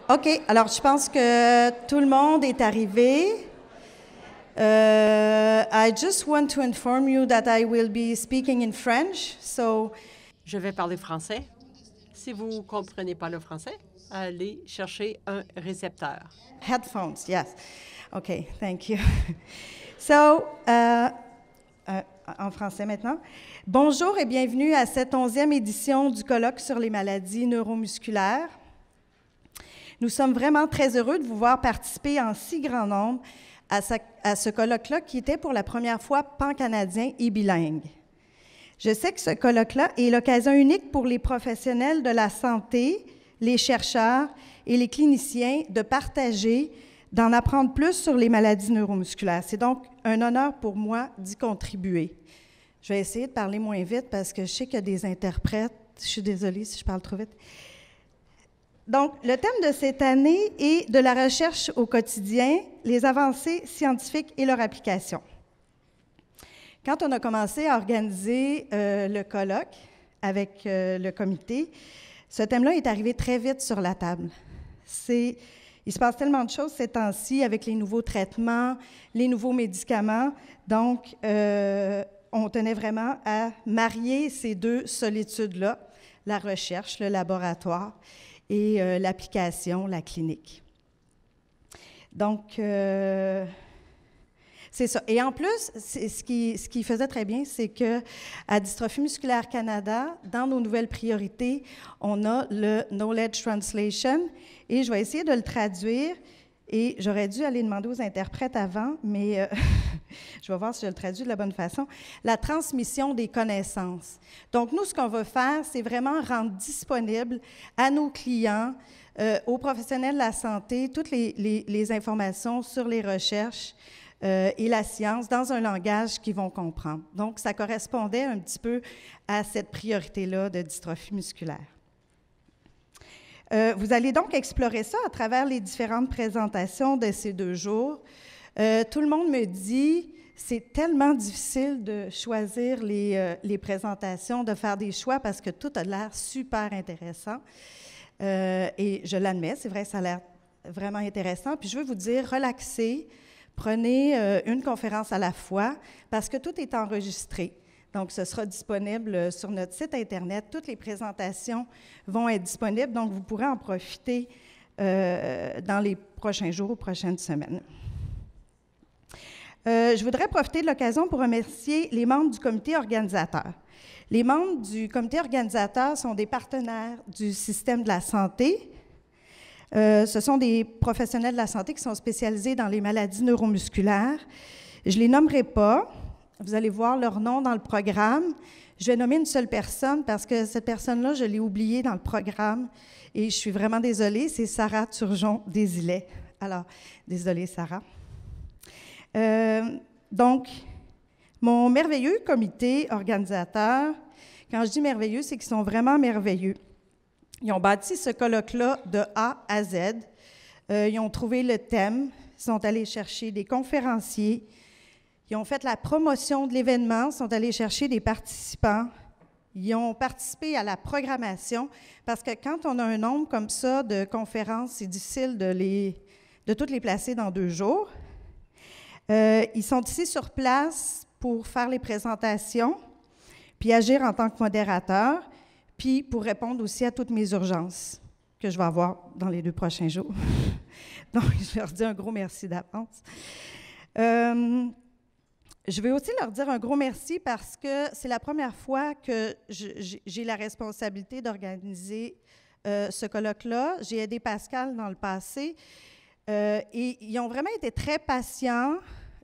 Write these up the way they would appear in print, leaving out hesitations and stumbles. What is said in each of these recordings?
OK, alors je pense que tout le monde est arrivé. I just want to inform you that I will be speaking in French, so... Je vais parler français. Si vous ne comprenez pas le français, allez chercher un récepteur. Headphones, yes. OK, thank you. So, en français maintenant. Bonjour et bienvenue à cette 11e édition du colloque sur les maladies neuromusculaires. Nous sommes vraiment très heureux de vous voir participer en si grand nombre à ce colloque-là qui était pour la première fois pan-canadien et bilingue. Je sais que ce colloque-là est l'occasion unique pour les professionnels de la santé, les chercheurs et les cliniciens de partager, d'en apprendre plus sur les maladies neuromusculaires. C'est donc un honneur pour moi d'y contribuer. Je vais essayer de parler moins vite parce que je sais qu'il y a des interprètes. Je suis désolée si je parle trop vite. Donc, le thème de cette année est de la recherche au quotidien, les avancées scientifiques et leur application. Quand on a commencé à organiser le colloque avec le comité, ce thème-là est arrivé très vite sur la table. Il se passe tellement de choses ces temps-ci avec les nouveaux traitements, les nouveaux médicaments. Donc, on tenait vraiment à marier ces deux solitudes-là, la recherche, le laboratoire, et l'application, la clinique. Donc, c'est ça. Et en plus, ce qui faisait très bien, c'est qu'à Dystrophie musculaire Canada, dans nos nouvelles priorités, on a le Knowledge Translation, et je vais essayer de le traduire, et j'aurais dû aller demander aux interprètes avant, mais je vais voir si je le traduis de la bonne façon. La transmission des connaissances. Donc, nous, ce qu'on va faire, c'est vraiment rendre disponible à nos clients, aux professionnels de la santé, toutes les informations sur les recherches et la science dans un langage qu'ils vont comprendre. Donc, ça correspondait un petit peu à cette priorité-là de dystrophie musculaire. Vous allez donc explorer ça à travers les différentes présentations de ces 2 jours. Tout le monde me dit, c'est tellement difficile de choisir les présentations, de faire des choix parce que tout a l'air super intéressant. Et je l'admets, c'est vrai, ça a l'air vraiment intéressant. Puis je veux vous dire, relaxez, prenez une conférence à la fois parce que tout est enregistré. Donc, ce sera disponible sur notre site Internet. Toutes les présentations vont être disponibles, donc vous pourrez en profiter dans les prochains jours ou prochaines semaines. Je voudrais profiter de l'occasion pour remercier les membres du comité organisateur. Les membres du comité organisateur sont des partenaires du système de la santé. Ce sont des professionnels de la santé qui sont spécialisés dans les maladies neuromusculaires. Je ne les nommerai pas. Vous allez voir leur nom dans le programme. Je vais nommer une seule personne parce que cette personne-là, je l'ai oubliée dans le programme et je suis vraiment désolée, c'est Sarah Turgeon-Desilets. Alors, désolée, Sarah. Donc, mon merveilleux comité organisateur, quand je dis merveilleux, c'est qu'ils sont vraiment merveilleux. Ils ont bâti ce colloque-là de A à Z. Ils ont trouvé le thème, ils sont allés chercher des conférenciers, ils ont fait la promotion de l'événement, sont allés chercher des participants. Ils ont participé à la programmation parce que quand on a un nombre comme ça de conférences, c'est difficile de toutes les placer dans 2 jours. Ils sont ici sur place pour faire les présentations, puis agir en tant que modérateur, puis pour répondre aussi à toutes mes urgences que je vais avoir dans les 2 prochains jours. Donc, je leur dis un gros merci d'avance. Je vais aussi leur dire un gros merci parce que c'est la première fois que j'ai la responsabilité d'organiser ce colloque-là. J'ai aidé Pascal dans le passé et ils ont vraiment été très patients.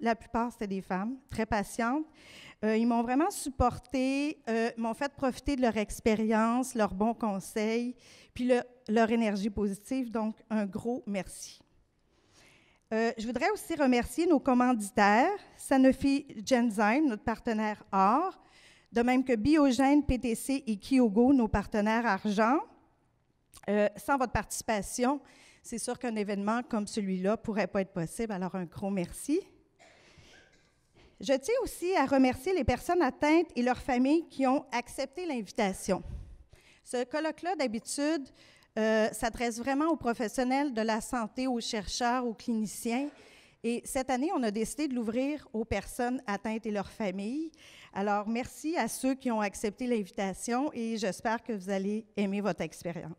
La plupart, c'était des femmes, très patientes. Ils m'ont vraiment supporté, m'ont fait profiter de leur expérience, leurs bons conseils, puis leur énergie positive. Donc, un gros merci. Je voudrais aussi remercier nos commanditaires, Sanofi Genzyme, notre partenaire or, de même que Biogène, PTC et Kyogo, nos partenaires argent. Sans votre participation, c'est sûr qu'un événement comme celui-là ne pourrait pas être possible, alors un gros merci. Je tiens aussi à remercier les personnes atteintes et leurs familles qui ont accepté l'invitation. Ce colloque-là, d'habitude, s'adresse vraiment aux professionnels de la santé, aux chercheurs, aux cliniciens. Et cette année, on a décidé de l'ouvrir aux personnes atteintes et leurs familles. Alors, merci à ceux qui ont accepté l'invitation et j'espère que vous allez aimer votre expérience.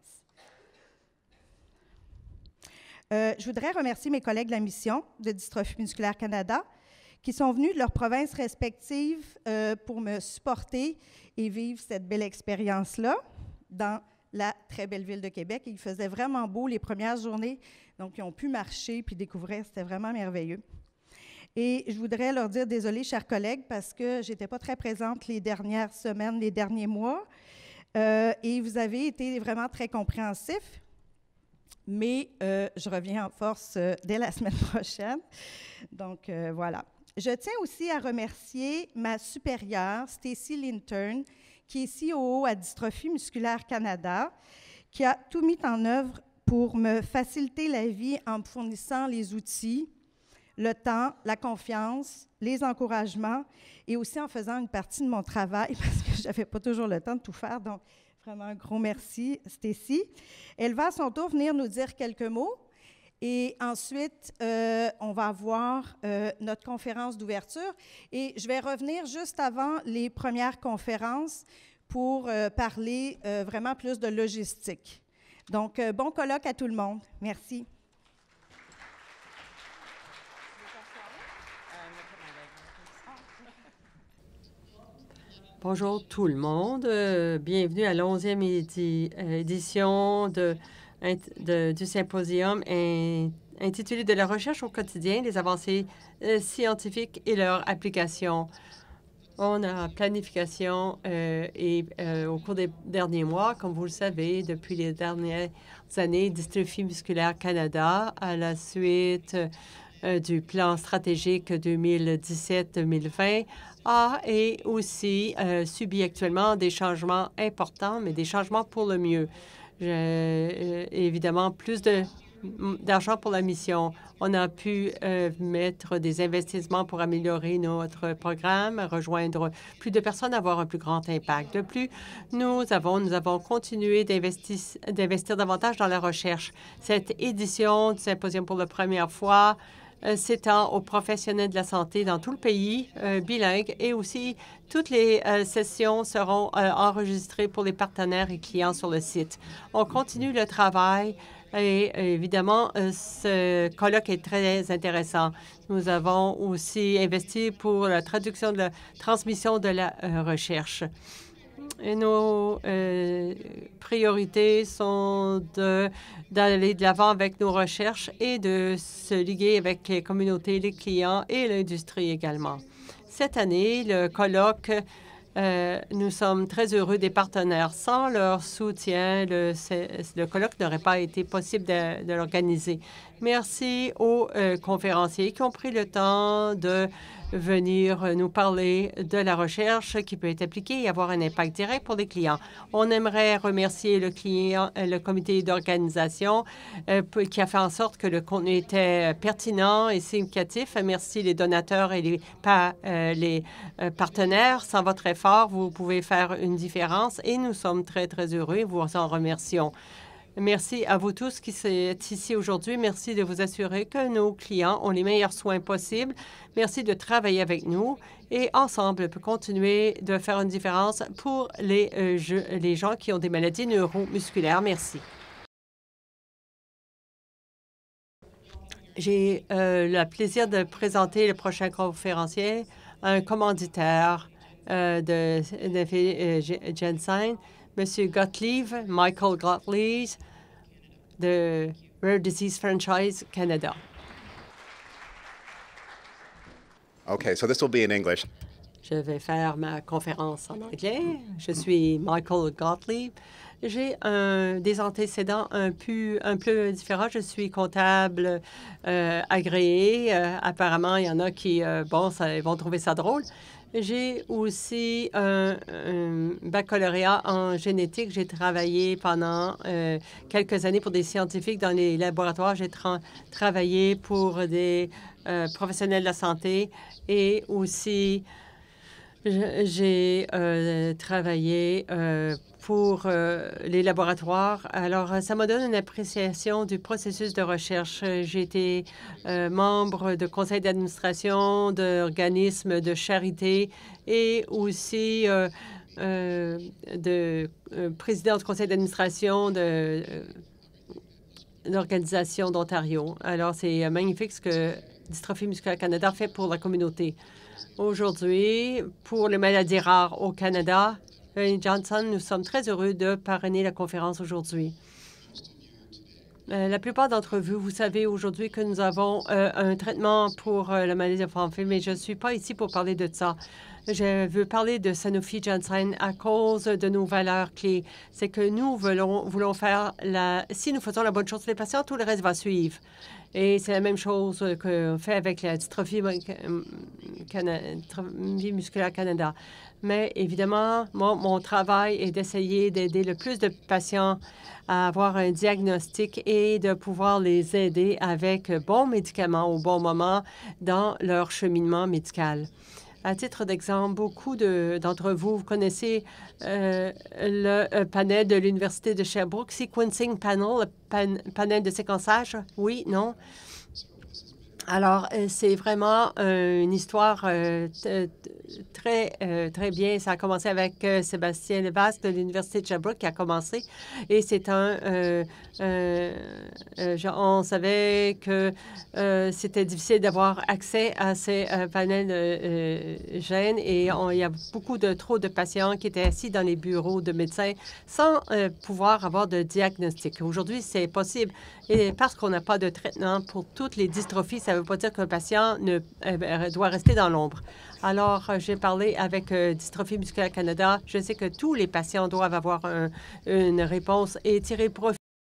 Je voudrais remercier mes collègues de la mission de Dystrophie musculaire Canada qui sont venus de leurs provinces respectives pour me supporter et vivre cette belle expérience-là dans la très belle ville de Québec. Il faisait vraiment beau les premières journées, donc ils ont pu marcher puis découvrir, c'était vraiment merveilleux. Et je voudrais leur dire désolé, chers collègues, parce que je n'étais pas très présente les dernières semaines, les derniers mois, et vous avez été vraiment très compréhensifs. Mais je reviens en force dès la semaine prochaine. Donc, voilà. Je tiens aussi à remercier ma supérieure, Stacy Linton, qui est CEO à Dystrophie musculaire Canada, qui a tout mis en œuvre pour me faciliter la vie en me fournissant les outils, le temps, la confiance, les encouragements et aussi en faisant une partie de mon travail parce que je n'avais pas toujours le temps de tout faire. Donc, vraiment un gros merci, Stacy. Elle va à son tour venir nous dire quelques mots et ensuite, on va avoir notre conférence d'ouverture et je vais revenir juste avant les premières conférences pour parler vraiment plus de logistique. Donc, bon colloque à tout le monde. Merci. Bonjour tout le monde. Bienvenue à l'11e édition du symposium intitulé « De la recherche au quotidien, les avancées scientifiques et leur application ». On a planification au cours des derniers mois, comme vous le savez, depuis les dernières années, Dystrophie musculaire Canada, à la suite du plan stratégique 2017-2020, et aussi subit actuellement des changements importants, mais des changements pour le mieux. Évidemment, plus d'argent pour la mission. On a pu mettre des investissements pour améliorer notre programme, rejoindre plus de personnes, avoir un plus grand impact. De plus, nous avons continué d'investir davantage dans la recherche. Cette édition du symposium pour la première fois s'étend aux professionnels de la santé dans tout le pays, bilingues, et aussi toutes les sessions seront enregistrées pour les partenaires et clients sur le site. On continue le travail et évidemment, ce colloque est très intéressant. Nous avons aussi investi pour la traduction de la transmission de la recherche. Et nos priorités sont d'aller de l'avant avec nos recherches et de se liguer avec les communautés, les clients et l'industrie également. Cette année, le colloque, nous sommes très heureux des partenaires. Sans leur soutien, le colloque n'aurait pas été possible de l'organiser. Merci aux conférenciers qui ont pris le temps de venir nous parler de la recherche qui peut être appliquée et avoir un impact direct pour les clients. On aimerait remercier le comité d'organisation qui a fait en sorte que le contenu était pertinent et significatif. Merci les donateurs et les partenaires. Sans votre effort, vous pouvez faire une différence et nous sommes très, très heureux et vous en remercions. Merci à vous tous qui êtes ici aujourd'hui. Merci de vous assurer que nos clients ont les meilleurs soins possibles. Merci de travailler avec nous et ensemble, on peut continuer de faire une différence pour les gens qui ont des maladies neuromusculaires. Merci. J'ai le plaisir de présenter le prochain conférencier, un commanditaire de Genzyme, M. Gottlieb, Michael Gottlieb, de Rare Disease Franchise Canada. Okay, so this will be in English. Je vais faire ma conférence en anglais. Je suis Michael Gottlieb. J'ai des antécédents un peu différents. Je suis comptable agréé. Apparemment, il y en a qui, ils vont trouver ça drôle. J'ai aussi un baccalauréat en génétique. J'ai travaillé pendant quelques années pour des scientifiques dans les laboratoires. J'ai travaillé pour des professionnels de la santé et aussi j'ai travaillé pour les laboratoires. Alors, ça me donne une appréciation du processus de recherche. J'ai été membre de conseils d'administration, d'organismes de charité et aussi président du conseil d'administration d'organisation d'Ontario. Alors, c'est magnifique ce que Dystrophie musculaire Canada fait pour la communauté. Aujourd'hui, pour les maladies rares au Canada, Johnson, nous sommes très heureux de parrainer la conférence aujourd'hui. La plupart d'entre vous, vous savez aujourd'hui que nous avons un traitement pour la maladie de Fanconi, mais je ne suis pas ici pour parler de ça. Je veux parler de Sanofi Janssen à cause de nos valeurs clés. C'est que nous voulons faire si nous faisons la bonne chose pour les patients, tout le reste va suivre. Et c'est la même chose qu'on fait avec la dystrophie musculaire Canada. Mais évidemment, mon travail est d'essayer d'aider le plus de patients à avoir un diagnostic et de pouvoir les aider avec bons médicaments au bon moment dans leur cheminement médical. À titre d'exemple, beaucoup d'entre vous connaissez le panel de l'Université de Sherbrooke, Sequencing Panel, le panel de séquençage. Oui, non? Alors, c'est vraiment une histoire très bien. Ça a commencé avec Sébastien Levasque de l'Université de Sherbrooke qui a commencé. Et c'est on savait que c'était difficile d'avoir accès à ces panels gènes et il y a trop de patients qui étaient assis dans les bureaux de médecins sans pouvoir avoir de diagnostic. Aujourd'hui, c'est possible. Et parce qu'on n'a pas de traitement pour toutes les dystrophies, ça ne veut pas dire qu'un patient doit rester dans l'ombre. Alors, j'ai parlé avec Dystrophie musculaire Canada. Je sais que tous les patients doivent avoir une réponse et tirer profit